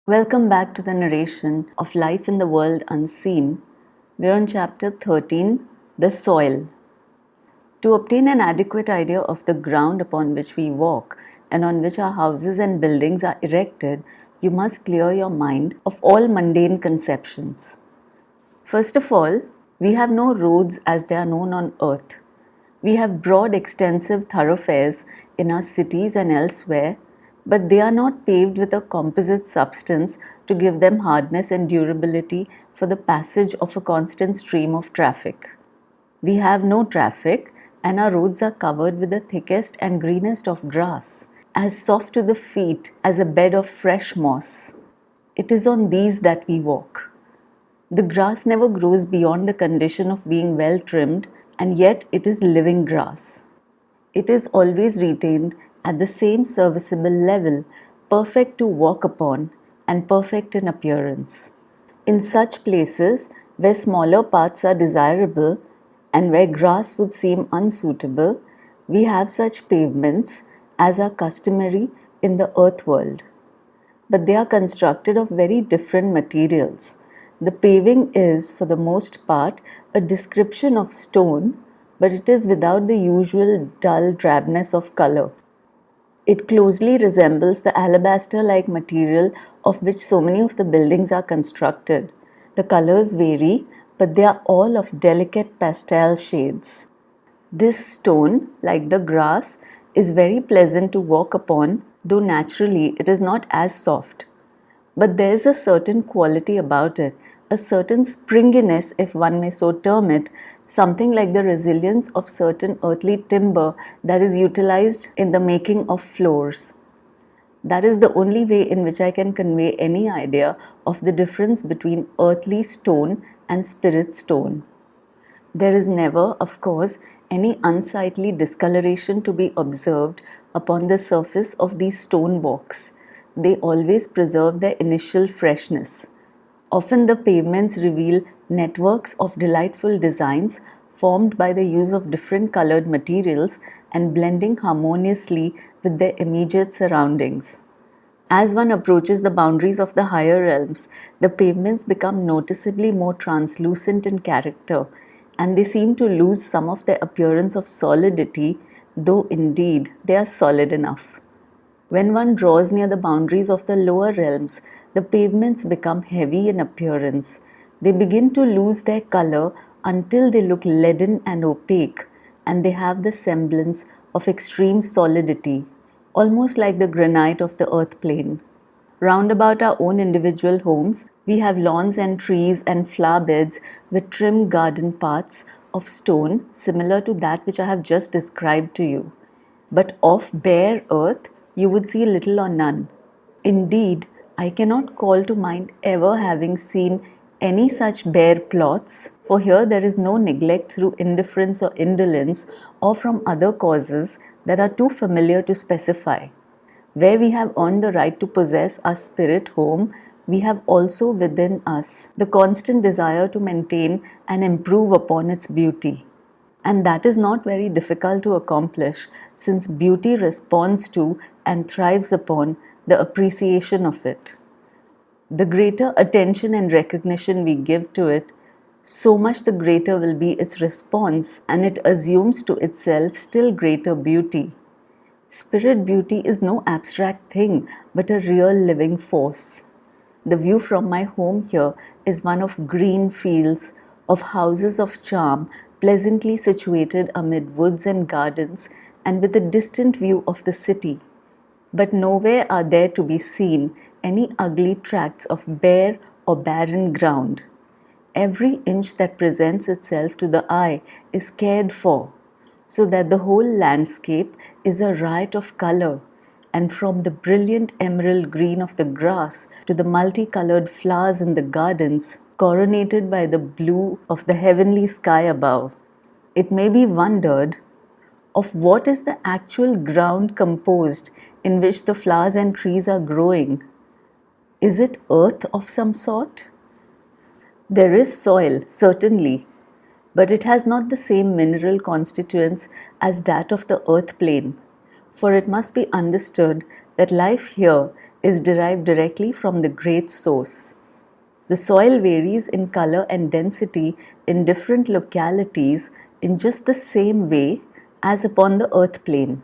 Welcome back to the narration of Life in the World Unseen. We're on chapter 13, The Soil. To obtain an adequate idea of the ground upon which we walk and on which our houses and buildings are erected, you must clear your mind of all mundane conceptions. First of all, we have no roads as they are known on earth. We have broad, extensive thoroughfares in our cities and elsewhere, but they are not paved with a composite substance to give them hardness and durability for the passage of a constant stream of traffic. We have no traffic, and our roads are covered with the thickest and greenest of grass, as soft to the feet as a bed of fresh moss. It is on these that we walk. The grass never grows beyond the condition of being well trimmed, and yet it is living grass. It is always retained at the same serviceable level, perfect to walk upon and perfect in appearance. In such places where smaller paths are desirable and where grass would seem unsuitable, we have such pavements as are customary in the earth world. But they are constructed of very different materials. The paving is, for the most part, a description of stone, but it is without the usual dull drabness of color. It closely resembles the alabaster-like material of which so many of the buildings are constructed. The colors vary, but they are all of delicate pastel shades. This stone, like the grass, is very pleasant to walk upon, though naturally it is not as soft. But there is a certain quality about it, a certain springiness, if one may so term it, something like the resilience of certain earthly timber that is utilized in the making of floors. That is the only way in which I can convey any idea of the difference between earthly stone and spirit stone. There is never, of course, any unsightly discoloration to be observed upon the surface of these stone walks. They always preserve their initial freshness. Often the pavements reveal networks of delightful designs formed by the use of different colored materials and blending harmoniously with their immediate surroundings. As one approaches the boundaries of the higher realms, the pavements become noticeably more translucent in character, and they seem to lose some of their appearance of solidity, though indeed they are solid enough. When one draws near the boundaries of the lower realms, the pavements become heavy in appearance. They begin to lose their color until they look leaden and opaque, and they have the semblance of extreme solidity, almost like the granite of the earth plane. Round about our own individual homes, we have lawns and trees and flower beds with trim garden paths of stone similar to that which I have just described to you. But of bare earth, you would see little or none. Indeed, I cannot call to mind ever having seen any such bare plots, for here there is no neglect through indifference or indolence or from other causes that are too familiar to specify. Where we have earned the right to possess our spirit home, we have also within us the constant desire to maintain and improve upon its beauty. And that is not very difficult to accomplish, since beauty responds to and thrives upon the appreciation of it. The greater attention and recognition we give to it, so much the greater will be its response, and it assumes to itself still greater beauty. Spirit beauty is no abstract thing, but a real living force. The view from my home here is one of green fields, of houses of charm, pleasantly situated amid woods and gardens, and with a distant view of the city. But nowhere are there to be seen any ugly tracts of bare or barren ground. Every inch that presents itself to the eye is cared for, so that the whole landscape is a riot of color, and from the brilliant emerald green of the grass to the multicolored flowers in the gardens, coronated by the blue of the heavenly sky above. It may be wondered, of what is the actual ground composed in which the flowers and trees are growing? Is it earth of some sort? There is soil, certainly, but it has not the same mineral constituents as that of the earth plane, for it must be understood that life here is derived directly from the great source. The soil varies in color and density in different localities in just the same way as upon the earth plane.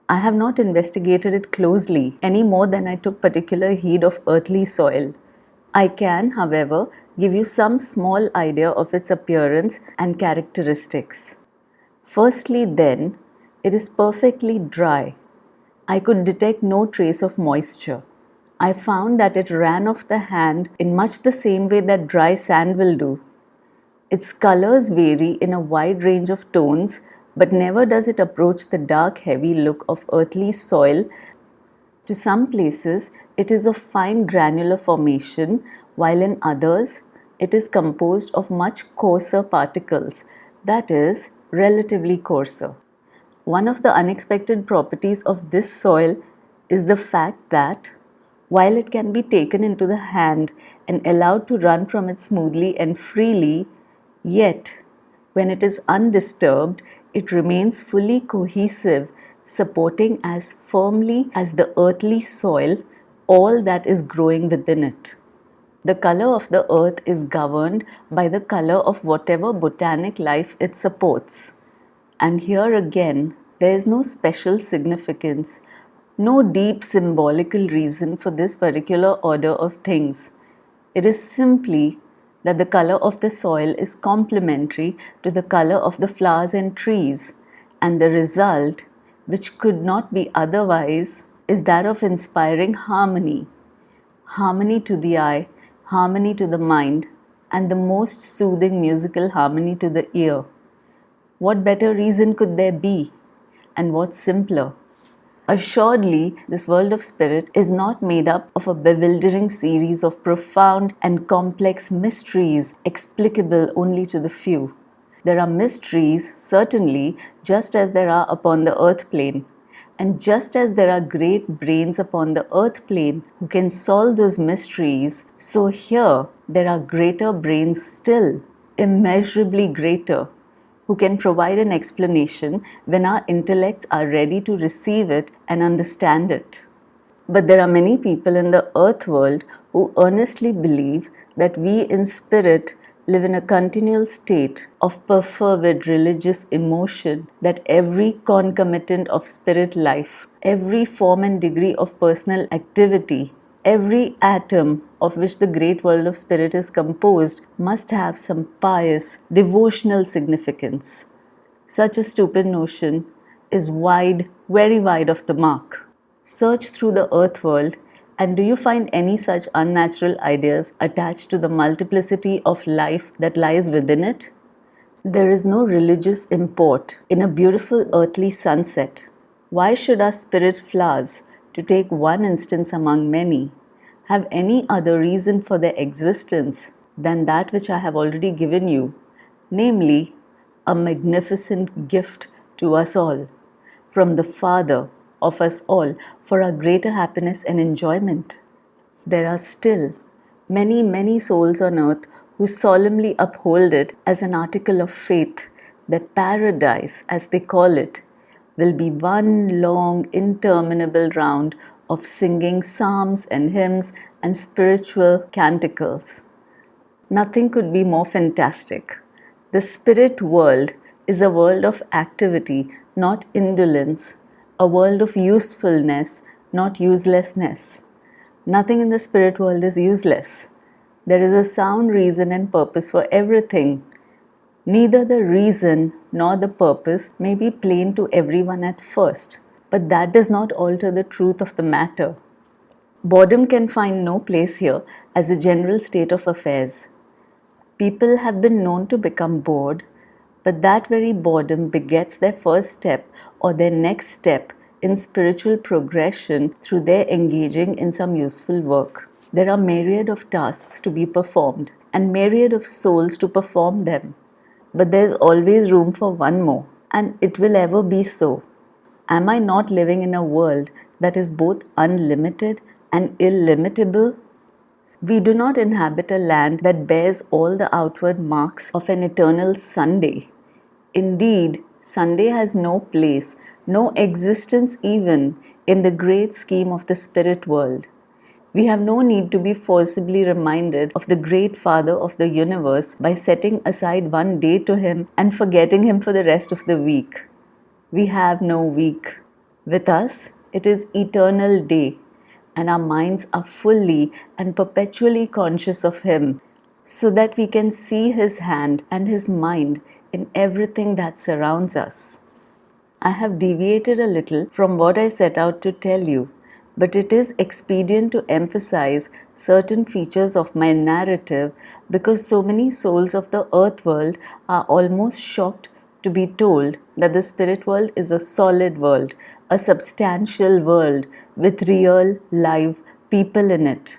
I have not investigated it closely any more than I took particular heed of earthly soil. I can, however, give you some small idea of its appearance and characteristics. Firstly, then, it is perfectly dry. I could detect no trace of moisture. I found that it ran off the hand in much the same way that dry sand will do. Its colors vary in a wide range of tones, but never does it approach the dark, heavy look of earthly soil. To some places, it is of fine granular formation, while in others, it is composed of much coarser particles, that is, relatively coarser. One of the unexpected properties of this soil is the fact that, while it can be taken into the hand and allowed to run from it smoothly and freely, yet, when it is undisturbed, it remains fully cohesive, supporting as firmly as the earthly soil all that is growing within it. The color of the earth is governed by the color of whatever botanic life it supports. And here again, there is no special significance, no deep symbolical reason for this particular order of things. It is simply that the color of the soil is complementary to the color of the flowers and trees, and the result, which could not be otherwise, is that of inspiring harmony. Harmony to the eye, harmony to the mind, and the most soothing musical harmony to the ear. What better reason could there be? And what simpler? Assuredly, this world of spirit is not made up of a bewildering series of profound and complex mysteries explicable only to the few. There are mysteries, certainly, just as there are upon the earth plane. And just as there are great brains upon the earth plane who can solve those mysteries, so here there are greater brains still, immeasurably greater, who can provide an explanation when our intellects are ready to receive it and understand it. But there are many people in the earth world who earnestly believe that we in spirit live in a continual state of perfervid religious emotion, that every concomitant of spirit life, every form and degree of personal activity, every atom of which the great world of spirit is composed must have some pious, devotional significance. Such a stupid notion is wide, very wide of the mark. Search through the earth world, and do you find any such unnatural ideas attached to the multiplicity of life that lies within it? There is no religious import in a beautiful earthly sunset. Why should our spirit flowers, to take one instance among many, have any other reason for their existence than that which I have already given you, namely, a magnificent gift to us all, from the Father of us all for our greater happiness and enjoyment? There are still many, many souls on earth who solemnly uphold it as an article of faith that paradise, as they call it, will be one long, interminable round of singing psalms and hymns and spiritual canticles. Nothing could be more fantastic. The spirit world is a world of activity, not indolence, a world of usefulness, not uselessness. Nothing in the spirit world is useless. There is a sound reason and purpose for everything. Neither the reason nor the purpose may be plain to everyone at first, but that does not alter the truth of the matter. Boredom can find no place here as a general state of affairs. People have been known to become bored, but that very boredom begets their first step or their next step in spiritual progression through their engaging in some useful work. There are myriad of tasks to be performed and myriad of souls to perform them. But there is always room for one more, and it will ever be so. Am I not living in a world that is both unlimited and illimitable? We do not inhabit a land that bears all the outward marks of an eternal Sunday. Indeed, Sunday has no place, no existence even in the great scheme of the spirit world. We have no need to be forcibly reminded of the great Father of the universe by setting aside one day to Him and forgetting Him for the rest of the week. We have no week. With us, it is eternal day, and our minds are fully and perpetually conscious of Him, so that we can see His hand and His mind in everything that surrounds us. I have deviated a little from what I set out to tell you, but it is expedient to emphasize certain features of my narrative because so many souls of the earth world are almost shocked to be told that the spirit world is a solid world, a substantial world with real, live people in it.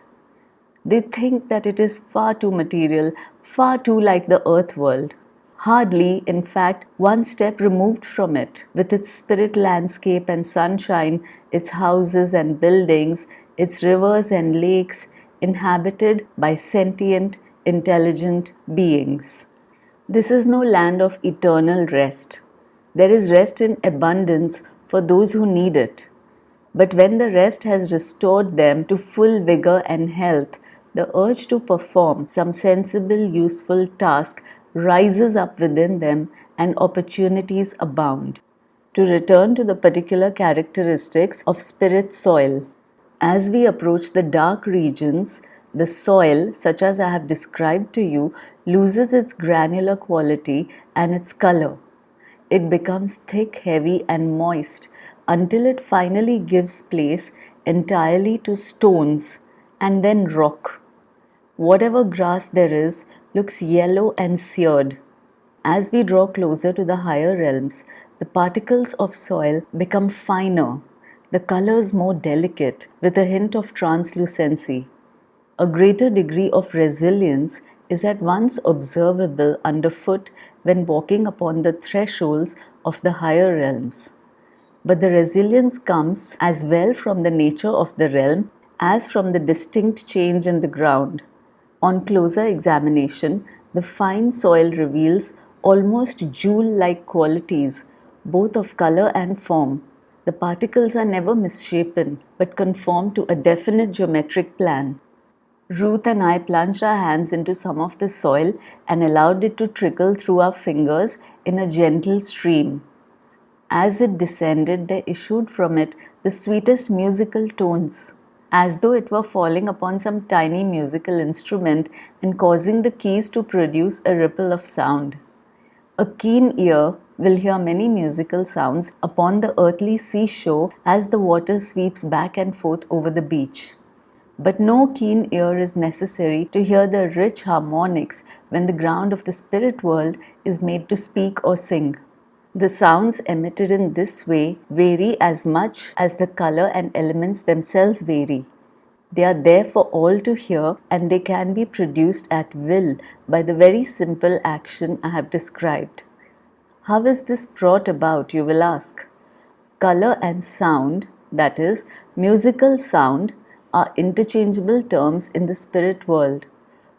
They think that it is far too material, far too like the earth world. Hardly, in fact, one step removed from it, with its spirit landscape and sunshine, its houses and buildings, its rivers and lakes, inhabited by sentient, intelligent beings. This is no land of eternal rest. There is rest in abundance for those who need it. But when the rest has restored them to full vigor and health, the urge to perform some sensible, useful task rises up within them and opportunities abound. To return to the particular characteristics of spirit soil. As we approach the dark regions, the soil, such as I have described to you, loses its granular quality and its color. It becomes thick, heavy, and moist until it finally gives place entirely to stones and then rock. Whatever grass there is looks yellow and seared. As we draw closer to the higher realms, the particles of soil become finer, the colors more delicate, with a hint of translucency. A greater degree of resilience is at once observable underfoot when walking upon the thresholds of the higher realms. But the resilience comes as well from the nature of the realm as from the distinct change in the ground. On closer examination, the fine soil reveals almost jewel-like qualities, both of color and form. The particles are never misshapen, but conform to a definite geometric plan. Ruth and I plunged our hands into some of the soil and allowed it to trickle through our fingers in a gentle stream. As it descended, there issued from it the sweetest musical tones, as though it were falling upon some tiny musical instrument and causing the keys to produce a ripple of sound. A keen ear will hear many musical sounds upon the earthly seashore as the water sweeps back and forth over the beach. But no keen ear is necessary to hear the rich harmonics when the ground of the spirit world is made to speak or sing. The sounds emitted in this way vary as much as the color and elements themselves vary. They are there for all to hear, and they can be produced at will by the very simple action I have described. How is this brought about, you will ask? Color and sound, that is, musical sound, are interchangeable terms in the spirit world.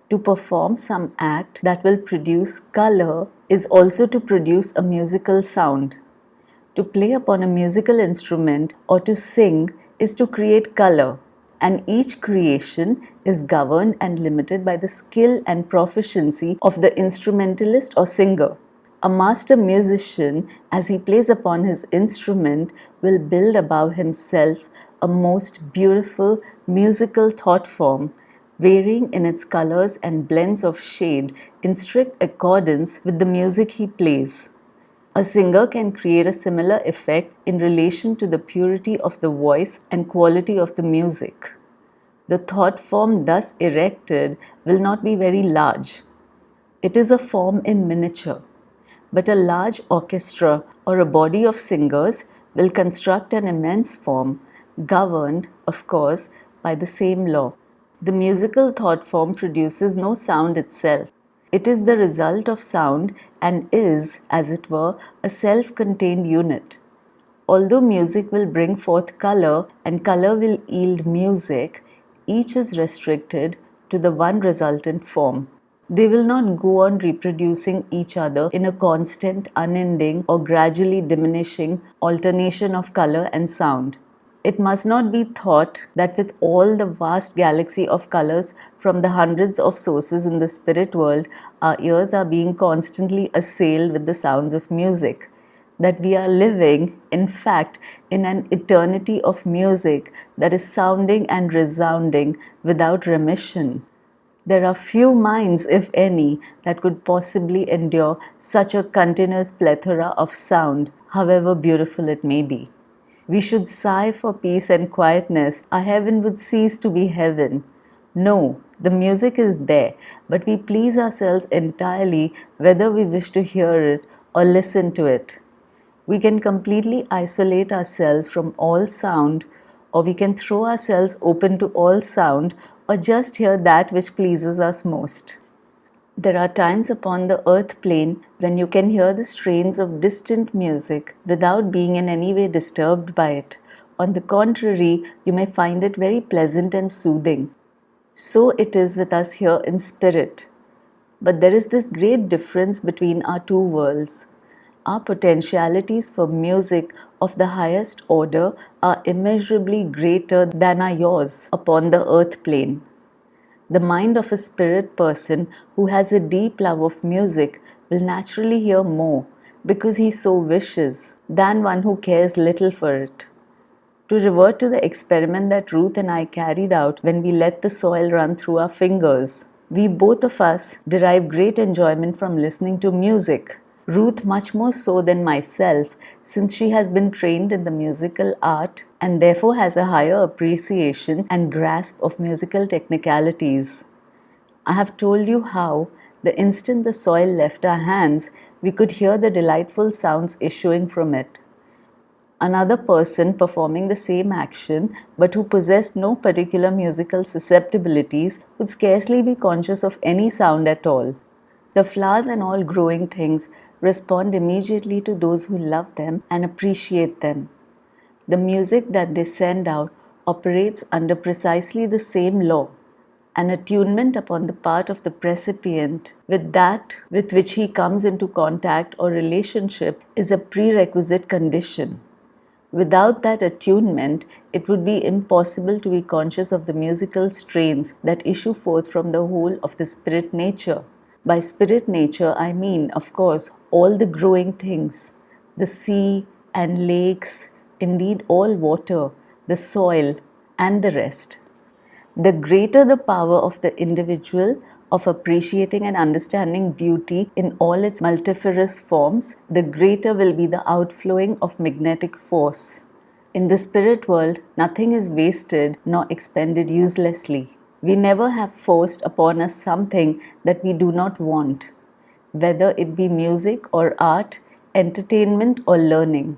To perform some act that will produce color is also to produce a musical sound. To play upon a musical instrument or to sing is to create color, and each creation is governed and limited by the skill and proficiency of the instrumentalist or singer. A master musician, as he plays upon his instrument, will build above himself a most beautiful musical thought form, varying in its colors and blends of shade in strict accordance with the music he plays. A singer can create a similar effect in relation to the purity of the voice and quality of the music. The thought form thus erected will not be very large. It is a form in miniature. But a large orchestra or a body of singers will construct an immense form, governed, of course, by the same law. The musical thought form produces no sound itself. It is the result of sound and is, as it were, a self-contained unit. Although music will bring forth color and color will yield music, each is restricted to the one resultant form. They will not go on reproducing each other in a constant, unending, or gradually diminishing alternation of color and sound. It must not be thought that with all the vast galaxy of colors from the hundreds of sources in the spirit world, our ears are being constantly assailed with the sounds of music. That we are living, in fact, in an eternity of music that is sounding and resounding without remission. There are few minds, if any, that could possibly endure such a continuous plethora of sound, however beautiful it may be. We should sigh for peace and quietness. Our heaven would cease to be heaven. No, the music is there, but we please ourselves entirely whether we wish to hear it or listen to it. We can completely isolate ourselves from all sound, or we can throw ourselves open to all sound, or just hear that which pleases us most. There are times upon the earth plane when you can hear the strains of distant music without being in any way disturbed by it. On the contrary, you may find it very pleasant and soothing. So it is with us here in spirit. But there is this great difference between our two worlds. Our potentialities for music of the highest order are immeasurably greater than are yours upon the earth plane. The mind of a spirit person who has a deep love of music will naturally hear more because he so wishes than one who cares little for it. To revert to the experiment that Ruth and I carried out when we let the soil run through our fingers, we both of us derive great enjoyment from listening to music. Ruth much more so than myself, since she has been trained in the musical art and therefore has a higher appreciation and grasp of musical technicalities. I have told you how, the instant the soil left our hands, we could hear the delightful sounds issuing from it. Another person performing the same action, but who possessed no particular musical susceptibilities, would scarcely be conscious of any sound at all. The flowers and all growing things respond immediately to those who love them and appreciate them. The music that they send out operates under precisely the same law. An attunement upon the part of the recipient with that with which he comes into contact or relationship is a prerequisite condition. Without that attunement, it would be impossible to be conscious of the musical strains that issue forth from the whole of the spirit nature. By spirit nature, I mean, of course, all the growing things, the sea and lakes, indeed all water, the soil, and the rest. The greater the power of the individual of appreciating and understanding beauty in all its multifarious forms, the greater will be the outflowing of magnetic force. In the spirit world, nothing is wasted nor expended uselessly. We never have forced upon us something that we do not want, whether it be music or art, entertainment or learning.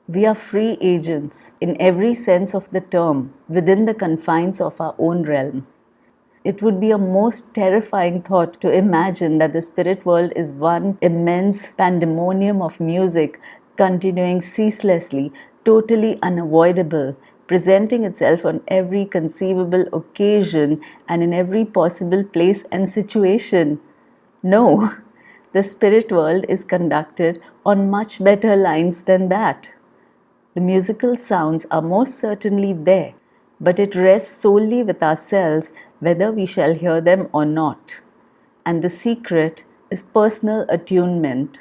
We are free agents in every sense of the term within the confines of our own realm. It would be a most terrifying thought to imagine that the spirit world is one immense pandemonium of music continuing ceaselessly, totally unavoidable, presenting itself on every conceivable occasion and in every possible place and situation. No, the spirit world is conducted on much better lines than that. The musical sounds are most certainly there, but it rests solely with ourselves whether we shall hear them or not. And the secret is personal attunement.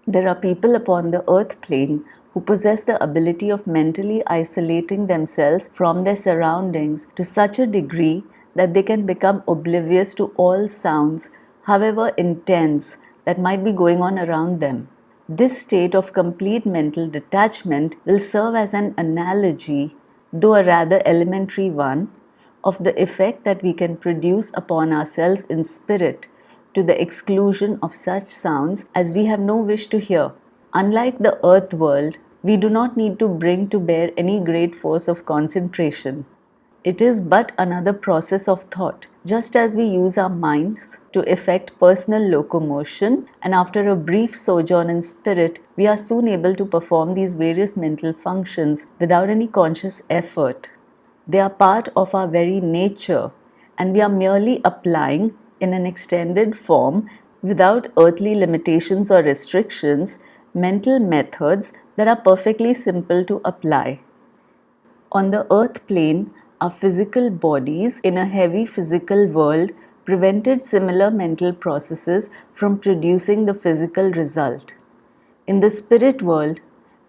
There are people upon the earth plane who possess the ability of mentally isolating themselves from their surroundings to such a degree that they can become oblivious to all sounds, however intense, that might be going on around them. This state of complete mental detachment will serve as an analogy, though a rather elementary one, of the effect that we can produce upon ourselves in spirit to the exclusion of such sounds as we have no wish to hear. Unlike the earth world, we do not need to bring to bear any great force of concentration. It is but another process of thought, just as we use our minds to effect personal locomotion, and after a brief sojourn in spirit, we are soon able to perform these various mental functions without any conscious effort. They are part of our very nature, and we are merely applying, in an extended form, without earthly limitations or restrictions, mental methods that are perfectly simple to apply. On the earth plane, our physical bodies in a heavy physical world prevented similar mental processes from producing the physical result. In the spirit world,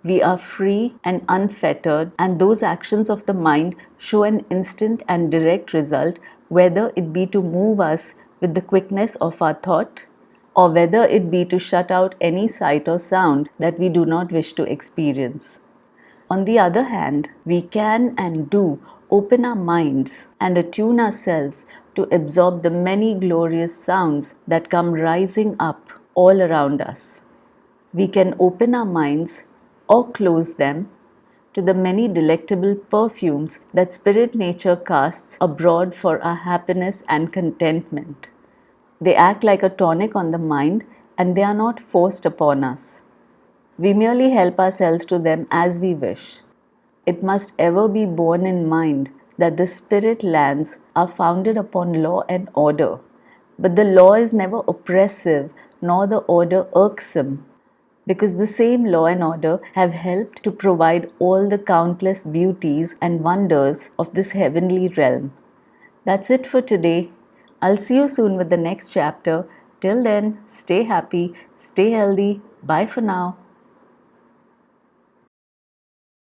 we are free and unfettered, and those actions of the mind show an instant and direct result, whether it be to move us with the quickness of our thought, or whether it be to shut out any sight or sound that we do not wish to experience. On the other hand, we can and do open our minds and attune ourselves to absorb the many glorious sounds that come rising up all around us. We can open our minds or close them to the many delectable perfumes that spirit nature casts abroad for our happiness and contentment. They act like a tonic on the mind, and they are not forced upon us. We merely help ourselves to them as we wish. It must ever be borne in mind that the spirit lands are founded upon law and order, but the law is never oppressive nor the order irksome, because the same law and order have helped to provide all the countless beauties and wonders of this heavenly realm. That's it for today. I'll see you soon with the next chapter. Till then, stay happy, stay healthy. Bye for now.